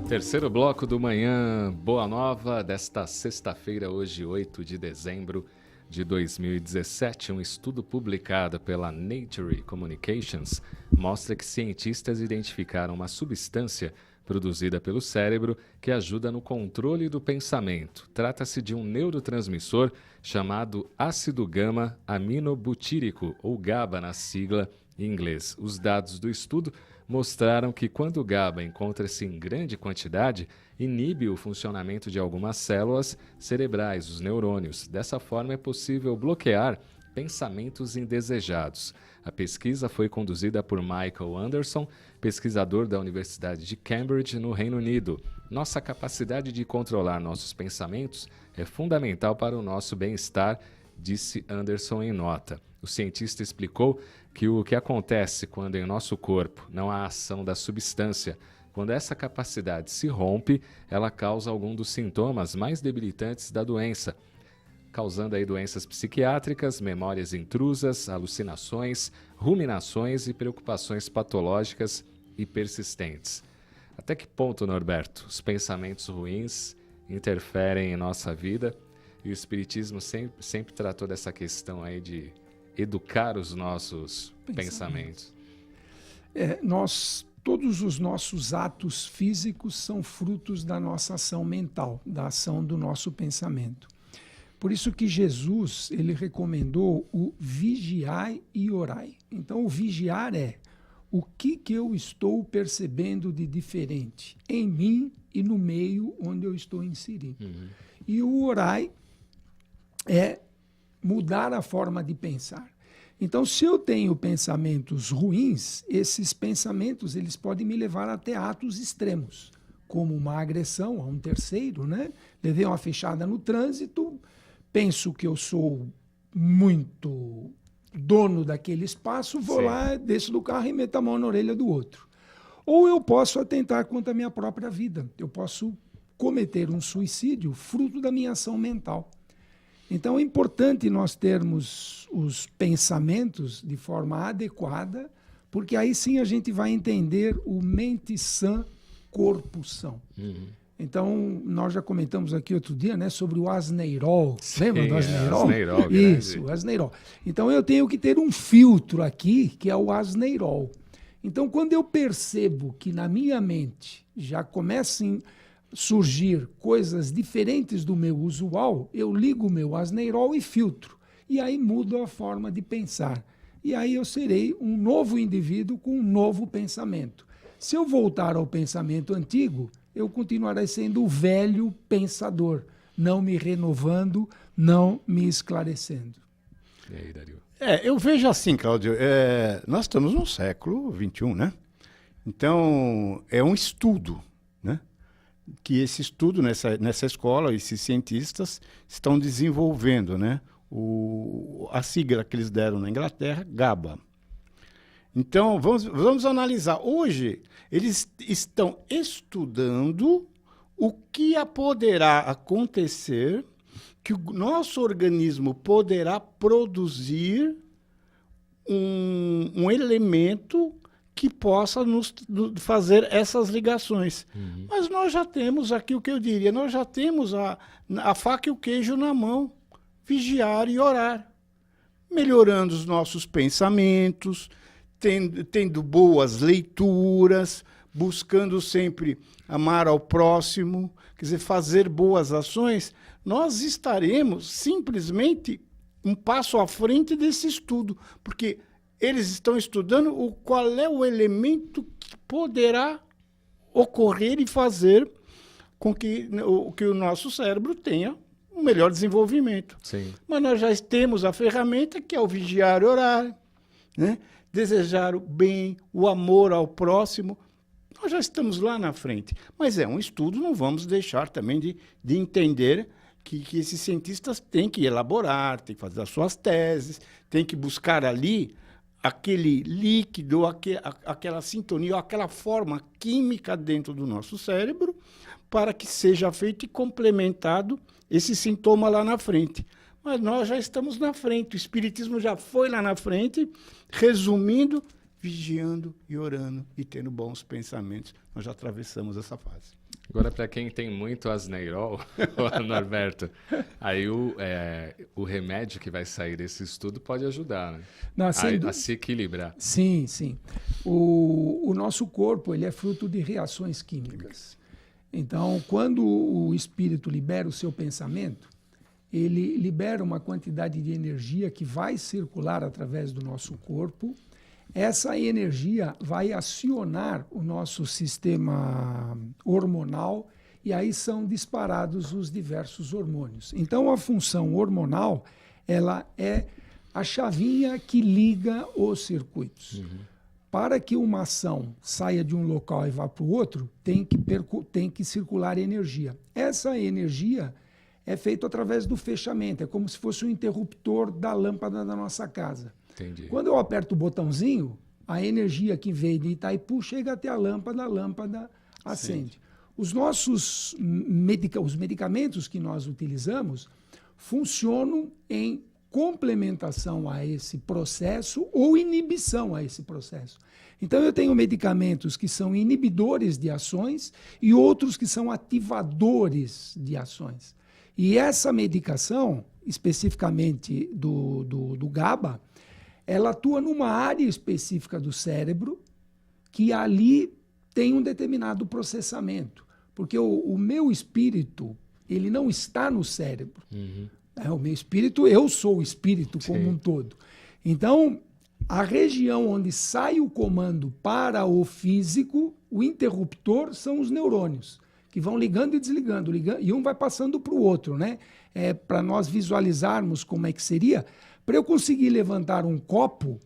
Terceiro bloco do Manhã Boa Nova desta sexta-feira, hoje 8 de dezembro de 2017. Um estudo publicado pela Nature Communications mostra que cientistas identificaram uma substância produzida pelo cérebro que ajuda no controle do pensamento. Trata-se de um neurotransmissor chamado ácido gama-aminobutírico, ou GABA na sigla em inglês. Os dados do estudo mostraram que quando o GABA encontra-se em grande quantidade, inibe o funcionamento de algumas células cerebrais, os neurônios. Dessa forma, é possível bloquear pensamentos indesejados. A pesquisa foi conduzida por Michael Anderson, pesquisador da Universidade de Cambridge, no Reino Unido. Nossa capacidade de controlar nossos pensamentos é fundamental para o nosso bem-estar, disse Anderson em nota. O cientista explicou que o que acontece quando em nosso corpo não há ação da substância, quando essa capacidade se rompe, ela causa algum dos sintomas mais debilitantes da doença, causando aí doenças psiquiátricas, memórias intrusas, alucinações, ruminações e preocupações patológicas e persistentes. Até que ponto, Norberto, os pensamentos ruins interferem em nossa vida? E o Espiritismo sempre tratou dessa questão aí de educar os nossos pensamentos. Todos os nossos atos físicos são frutos da nossa ação mental, da ação do nosso pensamento. Por isso que Jesus, ele recomendou o vigiai e orai. Então, o vigiar é o que eu estou percebendo de diferente em mim e no meio onde eu estou inserido. E o orai é mudar a forma de pensar. Então, se eu tenho pensamentos ruins, esses pensamentos eles podem me levar até atos extremos, como uma agressão a um terceiro, né? Levei uma fechada no trânsito, penso que eu sou muito dono daquele espaço, vou lá, desço do carro e meto a mão na orelha do outro. Ou eu posso atentar contra a minha própria vida. Eu posso cometer um suicídio fruto da minha ação mental. Então é importante nós termos os pensamentos de forma adequada, porque aí sim a gente vai entender o mente sã, corpo são. Então, nós já comentamos aqui outro dia, né, sobre o asneirol. Lembra do asneirol? Asneirol, isso, o asneirol. Então, eu tenho que ter um filtro aqui, que é o asneirol. Então, quando eu percebo que na minha mente já começam a surgir coisas diferentes do meu usual, eu ligo o meu asneirol e filtro. E aí mudo a forma de pensar. E aí eu serei um novo indivíduo com um novo pensamento. Se eu voltar ao pensamento antigo, eu continuarei sendo o velho pensador, não me renovando, não me esclarecendo. E aí, Dario? Eu vejo assim, Cláudio, nós estamos no século XXI, né? Então, é um estudo, né? Que esse estudo, nessa escola, esses cientistas estão desenvolvendo, né? A sigla que eles deram na Inglaterra, GABA. Então, vamos analisar. Hoje, eles estão estudando o que poderá acontecer, que o nosso organismo poderá produzir um elemento que possa nos fazer essas ligações. Mas nós já temos aqui o que eu diria, nós já temos a faca e o queijo na mão, vigiar e orar, melhorando os nossos pensamentos, tendo boas leituras, buscando sempre amar ao próximo, quer dizer, fazer boas ações, nós estaremos simplesmente um passo à frente desse estudo, porque eles estão estudando qual é o elemento que poderá ocorrer e fazer com que o nosso cérebro tenha um melhor desenvolvimento. Sim. Mas nós já temos a ferramenta que é o vigiar e orar, né? Desejar o bem, o amor ao próximo. Nós já estamos lá na frente. Mas é um estudo, não vamos deixar também de entender que esses cientistas têm que elaborar, têm que fazer as suas teses, têm que buscar ali aquele líquido, aquela sintonia, aquela forma química dentro do nosso cérebro para que seja feito e complementado esse sintoma lá na frente. Mas nós já estamos na frente, o Espiritismo já foi lá na frente, resumindo, vigiando e orando e tendo bons pensamentos, nós já atravessamos essa fase. Agora, para quem tem muito asneirol, Norberto, aí o remédio que vai sair desse estudo pode ajudar, né? Não, A se equilibrar. Sim, sim. O nosso corpo ele é fruto de reações químicas. Então, quando o espírito libera o seu pensamento, ele libera uma quantidade de energia que vai circular através do nosso corpo. Essa energia vai acionar o nosso sistema hormonal e aí são disparados os diversos hormônios. Então, a função hormonal, ela é a chavinha que liga os circuitos. Uhum. Para que uma ação saia de um local e vá para o outro, tem que circular energia. Essa energia é feita através do fechamento, é como se fosse um interruptor da lâmpada da nossa casa. Entendi. Quando eu aperto o botãozinho, a energia que vem de Itaipu chega até a lâmpada acende. Sim. Os medicamentos que nós utilizamos funcionam em complementação a esse processo ou inibição a esse processo. Então, eu tenho medicamentos que são inibidores de ações e outros que são ativadores de ações. E essa medicação, especificamente do GABA, ela atua numa área específica do cérebro que ali tem um determinado processamento. Porque o meu espírito, ele não está no cérebro. Uhum. O meu espírito, eu sou o espírito como um todo. Então, a região onde sai o comando para o físico, o interruptor são os neurônios, que vão ligando e desligando, e um vai passando para o outro, né? Para nós visualizarmos como é que seria, para eu conseguir levantar um copo,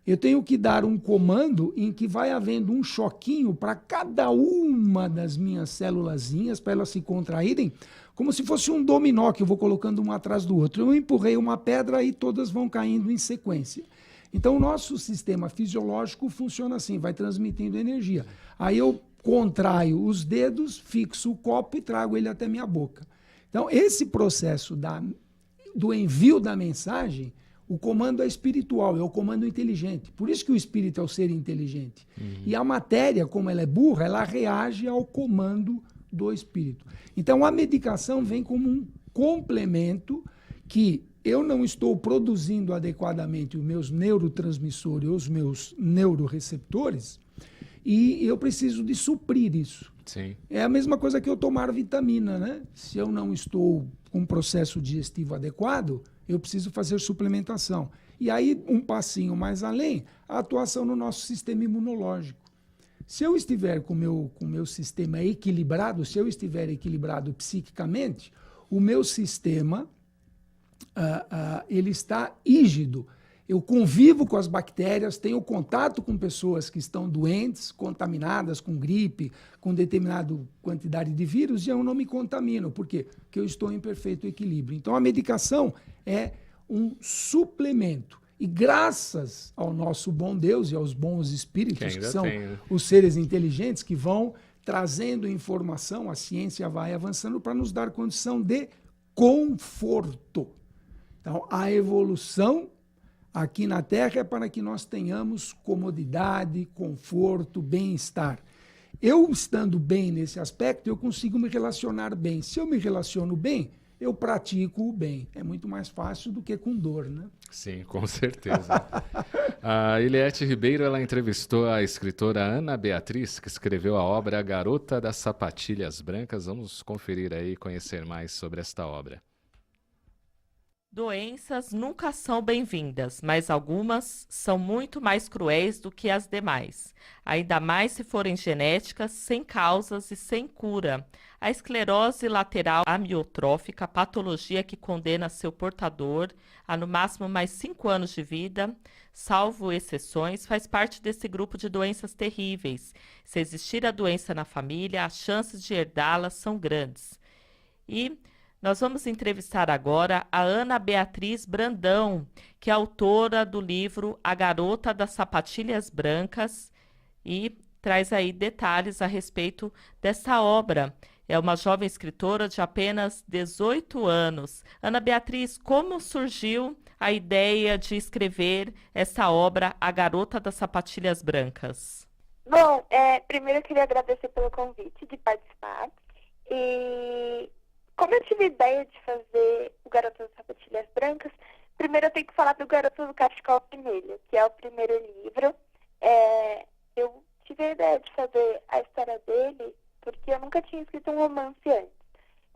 eu tenho que dar um comando em que vai havendo um choquinho para cada uma das minhas célulazinhas, para elas se contraírem, como se fosse um dominó que eu vou colocando um atrás do outro. Eu empurrei uma pedra e todas vão caindo em sequência. Então, o nosso sistema fisiológico funciona assim, vai transmitindo energia. Aí eu contraio os dedos, fixo o copo e trago ele até minha boca. Então, esse processo do envio da mensagem, o comando é espiritual, é o comando inteligente. Por isso que o espírito é o ser inteligente. Uhum. E a matéria, como ela é burra, ela reage ao comando do espírito. Então, a medicação vem como um complemento que eu não estou produzindo adequadamente os meus neurotransmissores, os meus neuroreceptores, e eu preciso de suprir isso. Sim. É a mesma coisa que eu tomar vitamina, né? Se eu não estou com um processo digestivo adequado, eu preciso fazer suplementação. E aí, um passinho mais além, a atuação no nosso sistema imunológico. Se eu estiver com o meu sistema equilibrado, se eu estiver equilibrado psiquicamente, o meu sistema ele está rígido. Eu convivo com as bactérias, tenho contato com pessoas que estão doentes, contaminadas com gripe, com determinada quantidade de vírus, e eu não me contamino. Por quê? Porque eu estou em perfeito equilíbrio. Então, a medicação é um suplemento. E graças ao nosso bom Deus e aos bons espíritos, que são os seres inteligentes, que vão trazendo informação, a ciência vai avançando para nos dar condição de conforto. Então, a evolução aqui na Terra é para que nós tenhamos comodidade, conforto, bem-estar. Eu estando bem nesse aspecto, eu consigo me relacionar bem. Se eu me relaciono bem, eu pratico o bem. É muito mais fácil do que com dor, né? Sim, com certeza. A Eliette Ribeiro, ela entrevistou a escritora Ana Beatriz, que escreveu a obra A Garota das Sapatilhas Brancas. Vamos conferir aí e conhecer mais sobre esta obra. Doenças nunca são bem-vindas, mas algumas são muito mais cruéis do que as demais, ainda mais se forem genéticas, sem causas e sem cura. A esclerose lateral amiotrófica, patologia que condena seu portador a no máximo mais 5 anos de vida, salvo exceções, faz parte desse grupo de doenças terríveis. Se existir a doença na família, as chances de herdá-la são grandes. E nós vamos entrevistar agora a Ana Beatriz Brandão, que é autora do livro A Garota das Sapatilhas Brancas, e traz aí detalhes a respeito dessa obra. É uma jovem escritora de apenas 18 anos. Ana Beatriz, como surgiu a ideia de escrever essa obra, A Garota das Sapatilhas Brancas? Bom, primeiro eu queria agradecer pelo convite de participar. E como eu tive a ideia de fazer o Garoto das Sapatilhas Brancas, primeiro eu tenho que falar do Garoto do Cachecol Vermelho, que é o primeiro livro. Eu tive a ideia de fazer a história dele porque eu nunca tinha escrito um romance antes.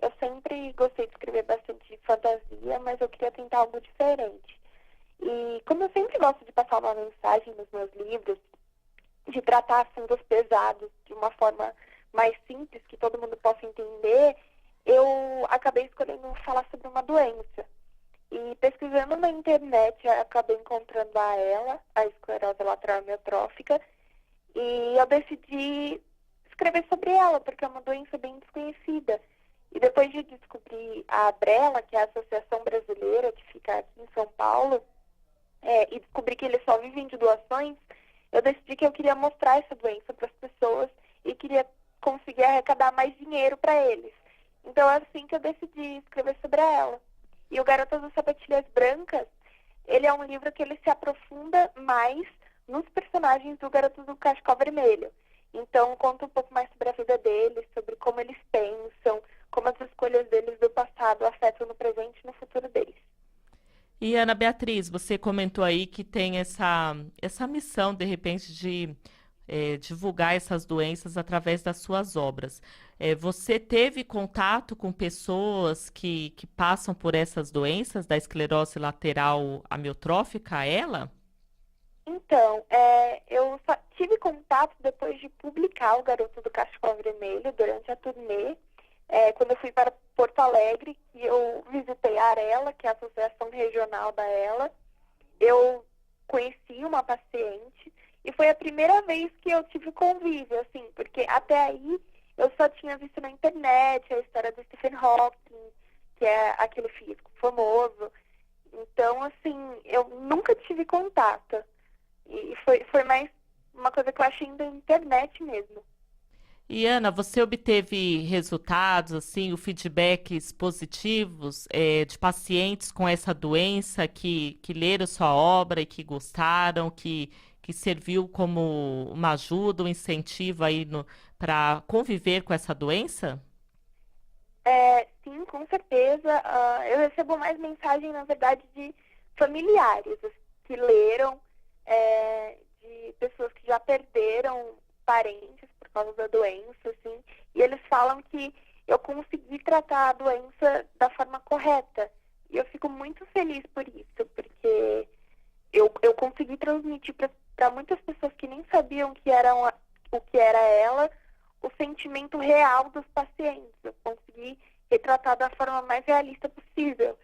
Eu sempre gostei de escrever bastante fantasia, mas eu queria tentar algo diferente. E como eu sempre gosto de passar uma mensagem nos meus livros, de tratar assuntos pesados de uma forma mais simples, que todo mundo possa entender, eu acabei escolhendo falar sobre uma doença. E pesquisando na internet, eu acabei encontrando a esclerose lateral amiotrófica, e eu decidi escrever sobre ela, porque é uma doença bem desconhecida. E depois de descobrir a ABRELA, que é a Associação Brasileira, que fica aqui em São Paulo, e descobrir que eles só vivem de doações, eu decidi que eu queria mostrar essa doença para as pessoas e queria conseguir arrecadar mais dinheiro para eles. Então é assim que eu decidi escrever sobre ela. E o Garotas das Sapatilhas Brancas, ele é um livro que ele se aprofunda mais nos personagens do Garoto do Cachecol Vermelho. Então conta um pouco mais sobre a vida deles, sobre como eles pensam, como as escolhas deles do passado afetam no presente e no futuro deles. E Ana Beatriz, você comentou aí que tem essa missão, de repente, de divulgar essas doenças através das suas obras. Você teve contato com pessoas que passam por essas doenças da esclerose lateral amiotrófica, ela? Então, eu só tive contato depois de publicar o Garoto do Cachecol Vermelho durante a turnê, quando eu fui para Porto Alegre, e eu visitei a ARELA, que é a Associação Regional da ELA. Eu conheci uma paciente e foi a primeira vez que eu tive convívio, assim, porque até aí eu só tinha visto na internet a história do Stephen Hawking, que é aquele físico famoso. Então, assim, eu nunca tive contato. E foi mais uma coisa que eu achei na internet mesmo. E Ana, você obteve resultados, assim, feedbacks positivos de pacientes com essa doença que leram sua obra e que gostaram, que serviu como uma ajuda, um incentivo aí para conviver com essa doença? Sim, com certeza. Eu recebo mais mensagem, na verdade, de familiares que leram, de pessoas que já perderam parentes por causa da doença, assim, e eles falam que eu consegui tratar a doença da forma correta. E eu fico muito feliz por isso, porque eu consegui transmitir para muitas pessoas que nem sabiam o que era ela, o sentimento real dos pacientes. Eu consegui retratar da forma mais realista possível.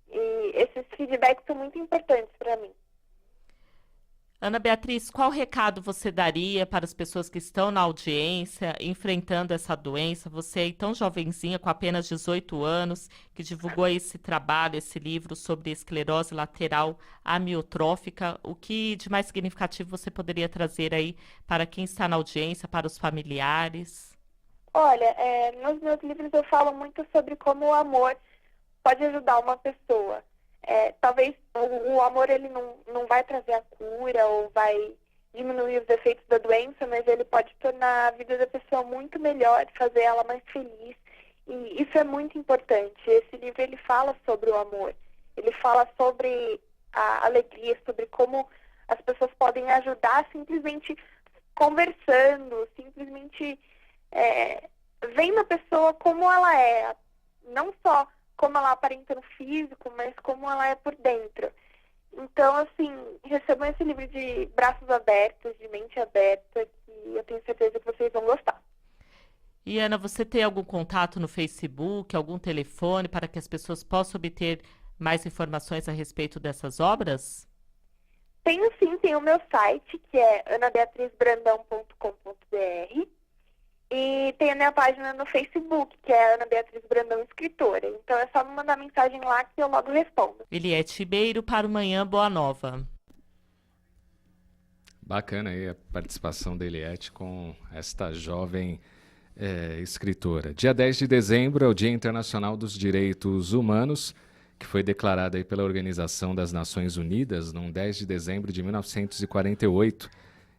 E esses feedbacks são muito importantes para mim. Ana Beatriz, qual recado você daria para as pessoas que estão na audiência, enfrentando essa doença? Você é tão jovenzinha, com apenas 18 anos, que divulgou esse trabalho, esse livro sobre esclerose lateral amiotrófica. O que de mais significativo você poderia trazer aí para quem está na audiência, para os familiares? Olha, nos meus livros eu falo muito sobre como o amor pode ajudar uma pessoa. Talvez o amor ele não vai trazer a cura ou vai diminuir os efeitos da doença, mas ele pode tornar a vida da pessoa muito melhor, fazer ela mais feliz. E isso é muito importante. Esse livro ele fala sobre o amor, ele fala sobre a alegria, sobre como as pessoas podem ajudar simplesmente conversando, simplesmente vendo a pessoa como ela é, não só como ela aparenta no físico, mas como ela é por dentro. Então, assim, recebam esse livro de braços abertos, de mente aberta, que eu tenho certeza que vocês vão gostar. E Ana, você tem algum contato no Facebook, algum telefone para que as pessoas possam obter mais informações a respeito dessas obras? Tenho sim, tem o meu site, que é anabeatrizbrandão.com.br. E tem a minha página no Facebook, que é Ana Beatriz Brandão Escritora. Então é só me mandar mensagem lá que eu logo respondo. Eliette Ribeiro para o Manhã Boa Nova. Bacana aí a participação da Eliette com esta jovem escritora. Dia 10 de dezembro é o Dia Internacional dos Direitos Humanos. que foi declarada aí pela Organização das Nações Unidas num 10 de dezembro de 1948,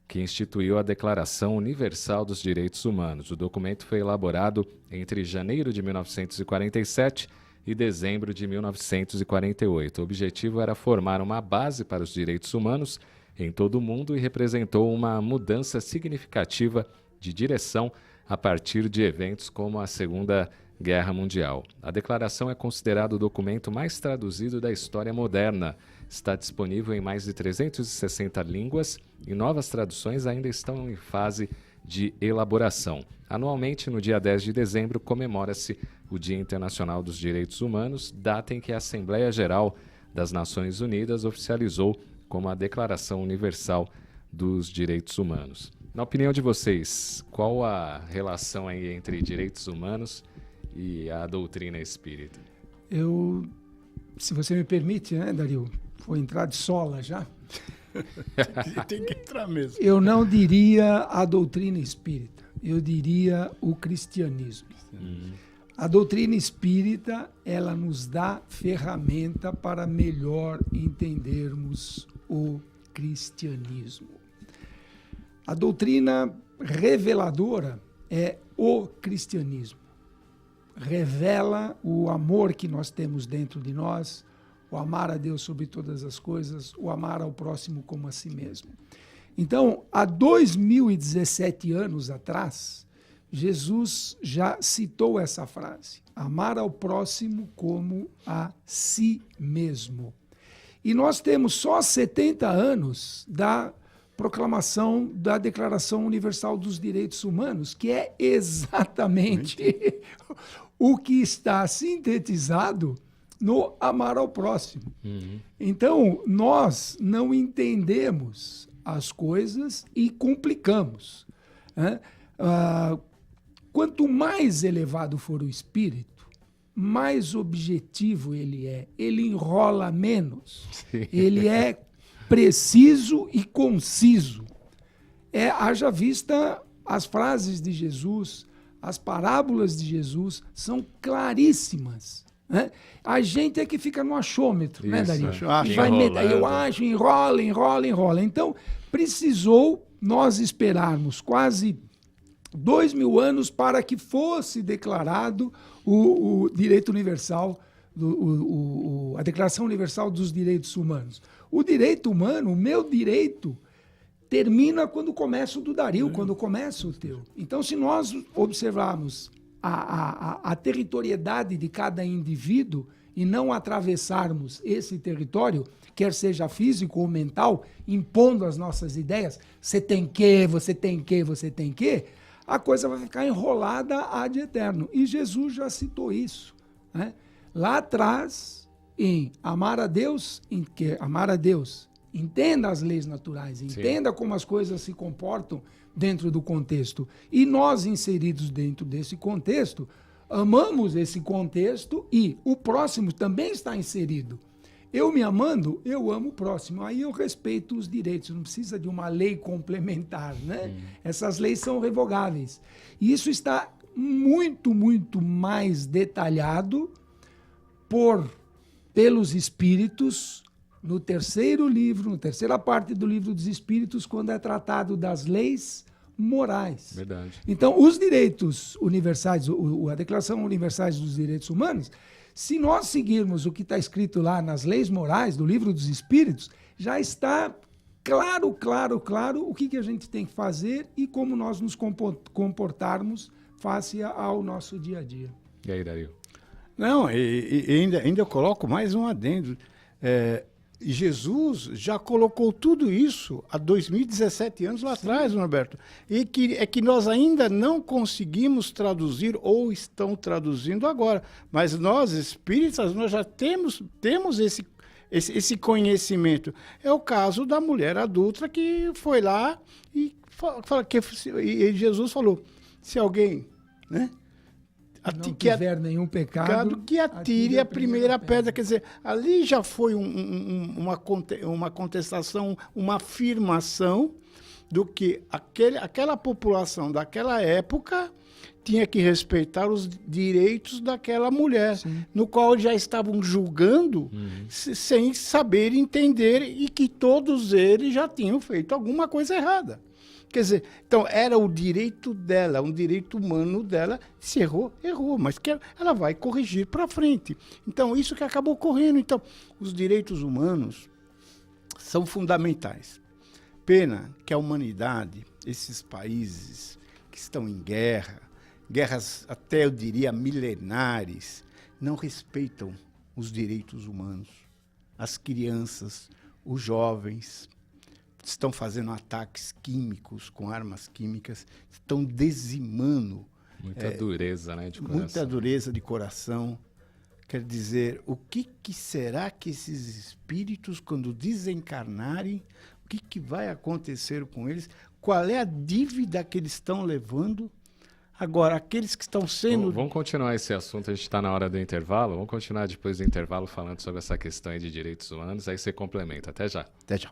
que instituiu a Declaração Universal dos Direitos Humanos. O documento foi elaborado entre janeiro de 1947 e dezembro de 1948. O objetivo era formar uma base para os direitos humanos em todo o mundo e representou uma mudança significativa de direção a partir de eventos como a Segunda Guerra Mundial. A declaração é considerada o documento mais traduzido da história moderna. Está disponível em mais de 360 línguas e novas traduções ainda estão em fase de elaboração. Anualmente, no dia 10 de dezembro, comemora-se o Dia Internacional dos Direitos Humanos, data em que a Assembleia Geral das Nações Unidas oficializou como a Declaração Universal dos Direitos Humanos. Na opinião de vocês, qual a relação aí entre direitos humanos e a doutrina espírita? Se você me permite, né, Dario? Vou entrar de sola já. Tem que entrar mesmo. Eu não diria a doutrina espírita, eu diria o cristianismo. A doutrina espírita, ela nos dá ferramenta para melhor entendermos o cristianismo. A doutrina reveladora é o cristianismo. Revela o amor que nós temos dentro de nós, o amar a Deus sobre todas as coisas, o amar ao próximo como a si mesmo. Então, há 2017 anos atrás, Jesus já citou essa frase, amar ao próximo como a si mesmo. E nós temos só 70 anos da proclamação da Declaração Universal dos Direitos Humanos, que é exatamente o que está sintetizado no amar ao próximo. Então, nós não entendemos as coisas e complicamos, né? Quanto mais elevado for o espírito, mais objetivo ele é. Ele enrola menos. Sim. Ele é preciso e conciso. Haja vista as frases de Jesus, as parábolas de Jesus são claríssimas, né? A gente é que fica no achômetro, né, Dario? Eu acho, enrola. Então, precisou nós esperarmos quase 2000 anos para que fosse declarado o direito universal, a Declaração Universal dos Direitos Humanos. O direito humano, o meu direito, termina quando começa o do Dario, quando começa o teu. Então, se nós observarmos a territoriedade de cada indivíduo e não atravessarmos esse território, quer seja físico ou mental, impondo as nossas ideias, você tem que, a coisa vai ficar enrolada ad eterno. E Jesus já citou isso, né? Lá atrás, em amar a Deus, entenda as leis naturais, entenda como as coisas se comportam dentro do contexto. E nós, inseridos dentro desse contexto, amamos esse contexto e o próximo também está inserido. Eu me amando, eu amo o próximo. Aí eu respeito os direitos. Não precisa de uma lei complementar, né? Essas leis são revogáveis. E isso está muito, muito mais detalhado pelos espíritos no terceira parte do livro dos Espíritos, quando é tratado das leis morais. Verdade. Então, os direitos universais, a Declaração Universal dos Direitos Humanos, se nós seguirmos o que está escrito lá nas leis morais do livro dos Espíritos, já está claro o que a gente tem que fazer e como nós nos comportarmos face ao nosso dia a dia. E aí, Dario? Não, e ainda eu coloco mais um adendo. Jesus já colocou tudo isso há 2017 anos lá atrás, Norberto. E que nós ainda não conseguimos traduzir ou estão traduzindo agora. Mas nós, espíritas, nós já temos esse conhecimento. É o caso da mulher adulta que foi lá e Jesus falou, se alguém, né, não tiver nenhum pecado, que atire a primeira pedra. Quer dizer, ali já foi uma contestação, uma afirmação do que aquela população daquela época tinha que respeitar os direitos daquela mulher, no qual já estavam julgando sem saber entender e que todos eles já tinham feito alguma coisa errada. Quer dizer, então era o direito dela, um direito humano dela, se errou, errou, mas que ela vai corrigir para frente. Então, isso que acabou ocorrendo. Então, os direitos humanos são fundamentais. Pena que a humanidade, esses países que estão em guerra, guerras até eu diria milenares, não respeitam os direitos humanos. As crianças, os jovens estão fazendo ataques químicos com armas químicas, estão dizimando. Muita dureza, né, de coração. Muita dureza de coração. Quer dizer, o que será que esses espíritos, quando desencarnarem, o que vai acontecer com eles? Qual é a dívida que eles estão levando? Agora, aqueles que estão sendo... Vamos continuar esse assunto, a gente está na hora do intervalo. Vamos continuar depois do intervalo falando sobre essa questão aí de direitos humanos, aí você complementa. Até já. Até já.